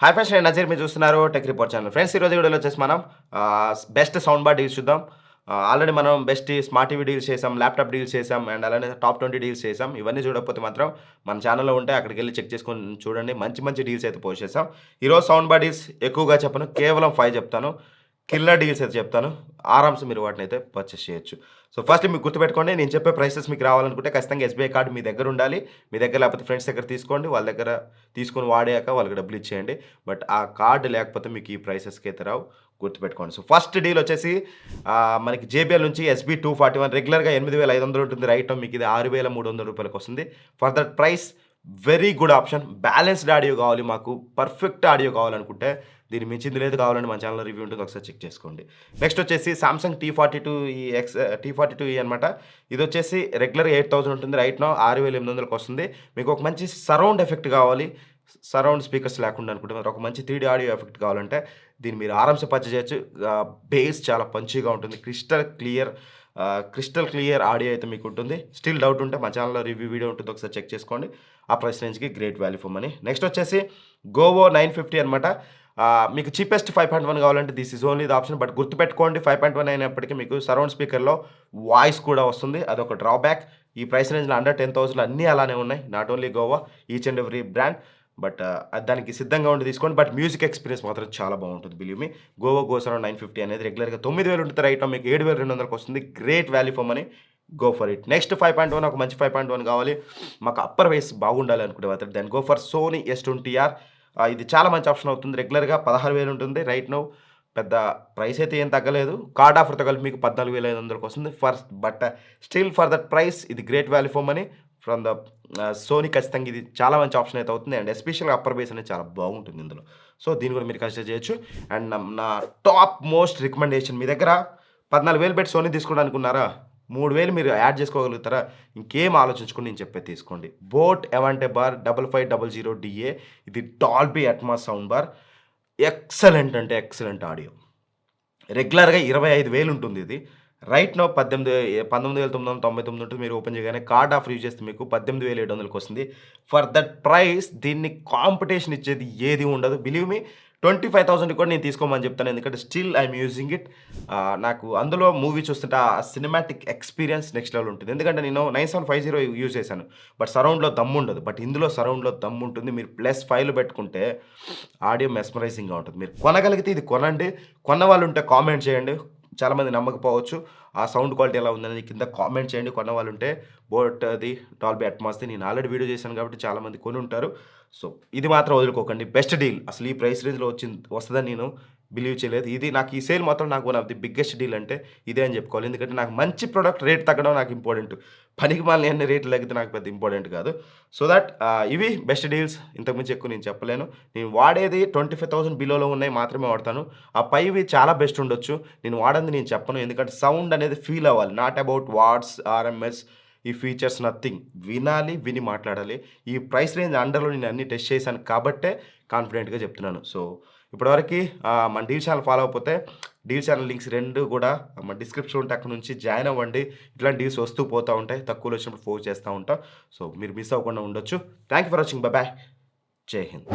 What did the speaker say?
Hi friends, నేను నజీర్. మీరు చూస్తున్నారు టెక్ రిపోర్ట్ ఛానల్. ఫ్రెండ్స్, ఈరోజు వీడియోలో వచ్చేసి మనం బెస్ట్ సౌండ్ బార్ డీల్స్ చూద్దాం. ఆల్రెడీ మనం బెస్ట్ స్మార్ట్ టీవీ డీల్స్ చేసాం, ల్యాప్టాప్ డీల్స్ చేసాం, అండ్ అలానే టాప్ 20 డీల్స్ చేసాం. ఇవన్నీ చూడకపోతే మాత్రం మన ఛానల్లో ఉంటే అక్కడికి వెళ్ళి చెక్ చేసుకొని చూడండి. మంచి మంచి డీల్స్ అయితే పోస్ట్ చేసాం. ఈరోజు సౌండ్ బార్ డీల్స్ ఎక్కువగా చెప్పను, కేవలం 5 చెప్తాను. కిల్లర్ డీల్స్ అయితే చెప్తాను. ఆరామ్స్ మీరు వాటిని అయితే పర్చేస్ చేయొచ్చు. సో ఫస్ట్ మీకు గుర్తుపెట్టుకోండి, నేను చెప్పే ప్రైసెస్ మీకు రావాలనుకుంటే ఖచ్చితంగా ఎస్బీఐ కార్డు మీ దగ్గర ఉండాలి. మీ దగ్గర లేకపోతే ఫ్రెండ్స్ దగ్గర తీసుకోండి. వాళ్ళ దగ్గర తీసుకొని వాడాక వాళ్ళకి డబ్బులు ఇచ్చేయండి. బట్ ఆ కార్డు లేకపోతే మీకు ఈ ప్రైసెస్కి అయితే రావు, గుర్తుపెట్టుకోండి. సో ఫస్ట్ డీల్ వచ్చేసి మనకి జేబీఎల్ నుంచి ఎస్బీ 241 రెగ్యులర్గా 8,500 ఉంటుంది. రైట్ మీకు ఇది 6,300 రూపాయలకు వస్తుంది. For that price very good option. Balanced audio కావాలి మాకు, పర్ఫెక్ట్ ఆడియో కావాలనుకుంటే దీని మించింది లేదు. కావాలంటే మన ఛానల్లో రివ్యూ ఉంటుంది, ఒకసారి చెక్ చేసుకోండి. నెక్స్ట్ వచ్చేసి సామ్సంగ్ T42 అనమాట. ఇది వచ్చేసి రెగ్యులర్ 8,000 ఉంటుంది. రైట్ నో 6,800కి వస్తుంది. మీకు ఒక మంచి సరౌండ్ ఎఫెక్ట్ కావాలి, సరౌండ్ స్పీకర్స్ లేకుండా అనుకుంటే మరి ఒక మంచి 3D ఆడియో ఎఫెక్ట్ కావాలంటే దీన్ని మీరు ఆరామ్సే పర్చేస్ చేయొచ్చు. బేస్ చాలా పంచీగా ఉంటుంది, క్రిస్టల్ క్లియర్ ఆడియో అయితే మీకు ఉంటుంది. స్టిల్ డౌట్ ఉంటే మా ఛానల్లో రివ్యూ వీడియో ఉంటుంది, ఒకసారి చెక్ చేసుకోండి. ఆ ప్రైస్ రేంజ్కి great value for money. Next వచ్చేసి గోవో 950 అనమాట. మీకు చీపెస్ట్ 5.1 కావాలంటే this is only the option. But గుర్తుపెట్టుకోండి, 5.1 అయినప్పటికీ మీకు సరౌండ్ స్పీకర్లో వాయిస్ కూడా వస్తుంది. అదొక డ్రాబ్యాక్. ఈ ప్రైస్ రేంజ్లో అండర్ 10,000 అన్నీ అలానే ఉన్నాయి. Not only Goa, each and every brand. But దానికి సిద్ధంగా ఉండి తీసుకోండి. బట్ మ్యూజిక్ ఎక్స్పీరియన్స్ మాత్రం చాలా బాగుంటుంది. Believe me, Goa goes around 950 అనేది రెగ్యులర్గా 9,000 ఉంటుంది. రైట్ మీకు 7,200కి వస్తుంది. Great value for money, go for it. Next 5.1, ఒక మంచి 5.1 కావాలి, మాకు అప్పర్ వేస్ బాగుండాలి అనుకుంటే మాత్రం then go for Sony S20R. ఇది చాలా మంచి ఆప్షన్ అవుతుంది. రెగ్యులర్గా 16,000 ఉంటుంది. రైట్ నో పెద్ద ప్రైస్ అయితే ఏం తగ్గలేదు. కార్డ్ ఆఫర్తో కలిపి మీకు 14,500కి వస్తుంది. But still for that price ఇది great value for money from the Sony. ఖచ్చితంగా ఇది చాలా మంచి ఆప్షన్ అయితే అవుతుంది. అండ్ ఎస్పెషల్గా అప్పర్ బేస్ అనేది చాలా బాగుంటుంది ఇందులో. సో దీన్ని కూడా మీరు కన్సిడర్ చేయొచ్చు. అండ్ నా టాప్ మోస్ట్ రికమెండేషన్, మీ దగ్గర 14,000 పెట్టి సోనీ తీసుకోవడానికి ఉన్నారా, 3,000 మీరు యాడ్ చేసుకోగలుగుతారా, ఇంకేం ఆలోచించుకుని నేను చెప్పే తీసుకోండి. బోట్ ఎవంటే బార్ 5500DA. ఇది Dolby Atmos sound bar. Excellent అంటే ఎక్సలెంట్ ఆడియో. రెగ్యులర్గా 25,000 ఉంటుంది ఇది. రైట్ నో 19,999 ఉంటుంది. మీరు ఓపెన్ చేయగానే కార్డ్ ఆఫర్ యూజ్ చేస్తే మీకు 18,700కి వస్తుంది. ఫర్ దట్ ప్రైస్ దీన్ని కాంపిటీషన్ ఇచ్చేది ఏది ఉండదు. బిలీవ్ మీ, 25,000 కూడా నేను తీసుకోమని చెప్తాను. ఎందుకంటే స్టిల్ ఐఎమ్ యూజింగ్ ఇట్. నాకు అందులో మూవీ చూస్తుంటే ఆ సినిమాటిక్ ఎక్స్పీరియన్స్ నెక్స్ట్ లెవెల్ ఉంటుంది. ఎందుకంటే నేను 9750 యూజ్ చేశాను, బట్ సరౌండ్లో దమ్ము ఉండదు. బట్ ఇందులో సరౌండ్లో దమ్ము ఉంటుంది. మీరు +5 పెట్టుకుంటే ఆడియో మెస్మరైజింగ్గా ఉంటుంది. మీరు కొనగలిగితే ఇది కొనండి. కొన్న వాళ్ళు ఉంటే కామెంట్ చేయండి. చాలామంది నమ్మకపోవచ్చు ఆ సౌండ్ క్వాలిటీ ఎలా ఉందని, కింద కామెంట్ చేయండి. కొన్న వాళ్ళు ఉంటే బోట్ అది డాల్బీ అట్మాస్ది నేను ఆల్రెడీ వీడియో చేశాను కాబట్టి చాలామంది కొని ఉంటారు. సో ఇది మాత్రం వదులుకోకండి. Best deal. అసలు ఈ ప్రైస్ రేంజ్లో వస్తుందని నేను బిలీవ్ చేయలేదు. ఇది నాకు ఈ సేల్ మాత్రం నాకు one of the biggest deal అంటే ఇదే అని చెప్పుకోవాలి. ఎందుకంటే నాకు మంచి ప్రోడక్ట్ రేట్ తగ్గడం నాకు ఇంపార్టెంట్. పనికి మాలిన అన్ని రేట్లు తగ్గితే నాకు పెద్ద ఇంపార్టెంట్ కాదు. సో దట్ ఇవి బెస్ట్ డీల్స్. ఇంతకుమించి ఎక్కువ నేను చెప్పలేను. నేను వాడేది 25,000 బిలోలో ఉన్నాయి మాత్రమే వాడతాను. ఆ పైవి చాలా బెస్ట్ ఉండొచ్చు, నేను వాడింది నేను చెప్పను. ఎందుకంటే సౌండ్ అనేది ఫీల్ అవ్వాలి. నాట్ అబౌట్ వాట్స్ ఆర్ఎంఎస్ ఈ ఫీచర్స్ నథింగ్. వినాలి, విని మాట్లాడాలి. ఈ ప్రైస్ రేంజ్ అండర్లో నేను అన్ని టెస్ట్ చేశాను కాబట్టే కాన్ఫిడెంట్గా చెప్తున్నాను. సో ఇప్పటివరకు మన డీల్ ఛానల్ ఫాలో అయిపోతే డీల్ ఛానల్ లింక్స్ 2 కూడా మన డిస్క్రిప్షన్ ఉంటే అక్కడ నుంచి జాయిన్ అవ్వండి. ఇట్లాంటి డీల్స్ వస్తూ పోతూ ఉంటాయి, తక్కువలో వచ్చినప్పుడు ఫోర్స్ చేస్తూ ఉంటాం. సో మీరు మిస్ అవ్వకుండా ఉండొచ్చు. Thank you for watching. Bye. జై హింద్.